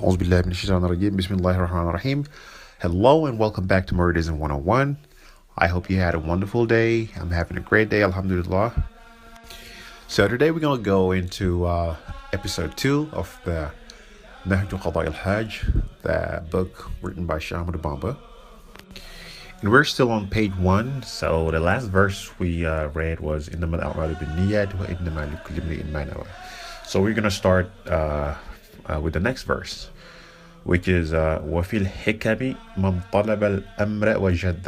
أعوذ بالله من الشيطان الرجيم. بسم الله الرحمن الرحيم. Hello and welcome back to Murid Life 101. I hope you had a wonderful day. I'm having a great day, alhamdulillah. So today we're going to go into episode 2 of the Nahju al-Hajj, the book written by Muhammad Bamba. And we're still on page 1. So the last verse we read was إِنَّمَا الْأَعْمَالُ بِالنِّيَّاتِ وَإِنَّمَا لِكُلِّ امْرِئٍ مَا نَوَى. So we're going to start with the next verse, which is وَفِي الْحِكَمِ مَنْ طَلَبَ الْأَمْرَ وَجَدَّ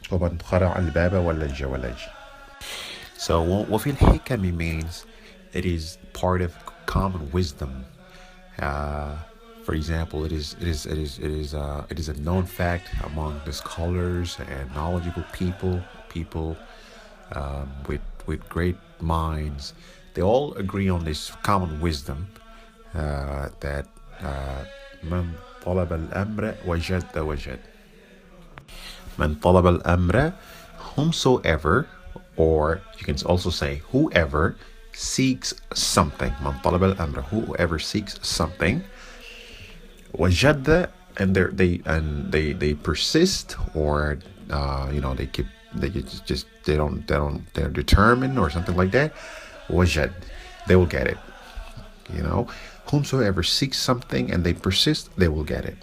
وَمَنْ خَرَعَ الْبَابَ وَلَجَّ وَلَجَّ. So وَفِي الْحِكَمِ means it is part of common wisdom. For example, it is a known fact among the scholars and knowledgeable people with great minds. They all agree on this common wisdom that من طلب الأمر وجد. من طلب الأمر, whomsoever, or you can also say whoever seeks something. من طلب الأمر, whoever seeks something. وجد, and they persist, or they're determined or something like that. وجد, they will get it. Whomsoever seeks something and they persist, they will get it.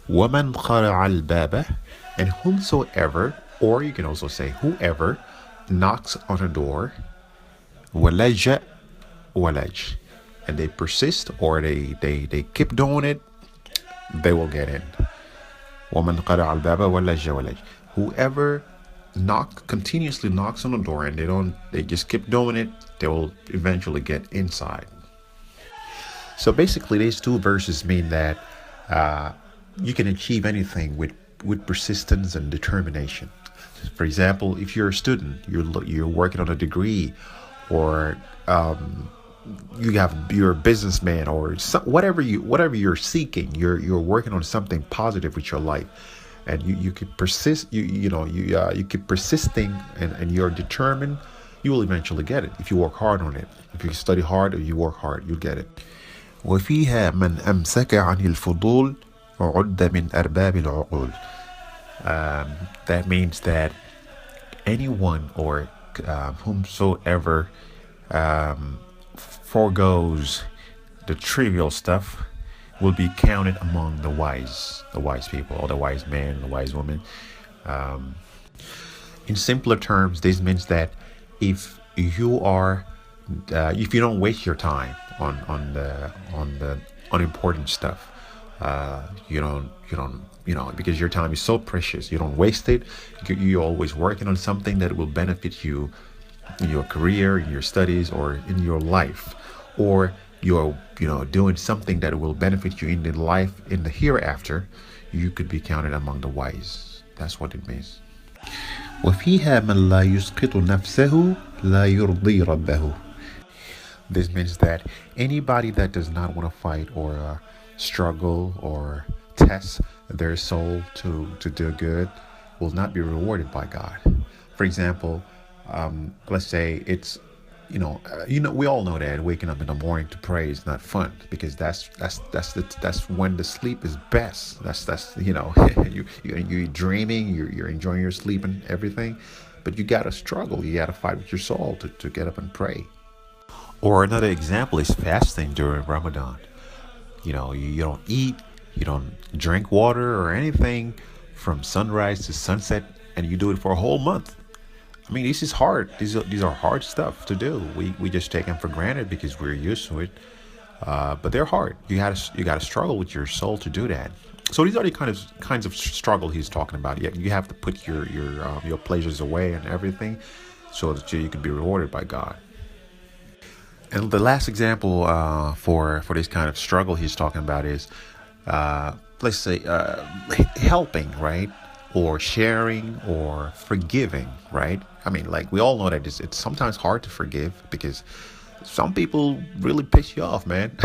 وَمَنْ خَرَعَ الْبَابَ, and whomsoever, or you can also say whoever, knocks on a door. وَلَجَّ وَلَجَّ, and they persist, or they keep doing it, they will get in. وَمَنْ خَرَعَ الْبَابَ وَلَجَّ وَلَجَّ, whoever continuously knocks on the door and they just keep doing it, they will eventually get inside. So basically these two verses mean that you can achieve anything with persistence and determination. For example, if you're a student, you're working on a degree, or you're a businessman, or whatever you're seeking, you're working on something positive with your life, and you keep persist, you keep persisting, and you're determined, you will eventually get it if you work hard on it. If you study hard or you work hard, you'll get it. وفيها من أمسك عن الفضول عد من أرباب العقول. That means that anyone or whomsoever forgoes the trivial stuff will be counted among the wise people, or the wise man, the wise woman. In simpler terms, this means that if you don't waste your time on the unimportant stuff, because your time is so precious, you don't waste it. You're always working on something that will benefit you in your career, in your studies, or in your life, or you're doing something that will benefit you in the life in the hereafter, you could be counted among the wise. That's what it means. وفيها من لا يسقط نفسه لا يرضي ربه. This means that anybody that does not want to fight or struggle or test their soul to do good will not be rewarded by God. For example, let's say it's we all know that waking up in the morning to pray is not fun, because that's when the sleep is best. That's you're dreaming, you're enjoying your sleep and everything, but you gotta struggle, you gotta fight with your soul to get up and pray. Or another example is fasting during Ramadan. You don't eat, you don't drink water or anything from sunrise to sunset, and you do it for a whole month. I mean, this is hard. These are hard stuff to do. We just take them for granted because we're used to it. But they're hard. You gotta struggle with your soul to do that. So these are the kinds of struggle he's talking about. You have to put your pleasures away and everything, so that you can be rewarded by God. And the last example for this kind of struggle he's talking about is, let's say, helping, right? Or sharing or forgiving, right? I mean, like, we all know that it's sometimes hard to forgive, because some people really piss you off, man.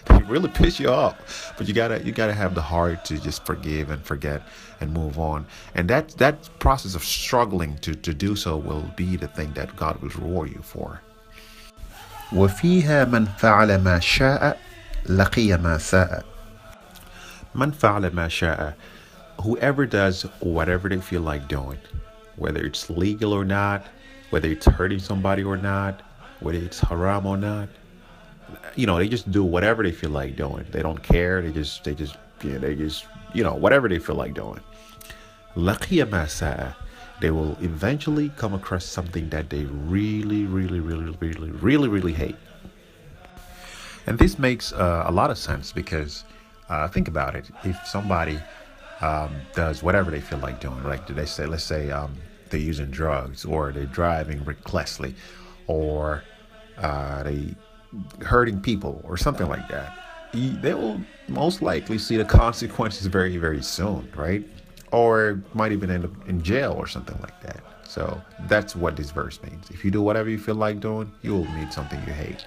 They really piss you off. But you gotta have the heart to just forgive and forget and move on. And that process of struggling to do so will be the thing that God will reward you for. وفيها من فعل ما شاء لقي ما ساء. من فعل ما شاء. Whoever does whatever they feel like doing, whether it's legal or not, whether it's hurting somebody or not, whether it's haram or not, they just do whatever they feel like doing. They don't care. They just whatever they feel like doing. لقي ما ساء. They will eventually come across something that they really, really, really, really, really, really hate. And this makes a lot of sense because think about it. If somebody does whatever they feel like doing, like let's say they're using drugs or they're driving recklessly or they hurting people or something like that, they will most likely see the consequences very, very soon, right? Or might even end up in jail or something like that. So that's what this verse means. If you do whatever you feel like doing, you will meet something you hate.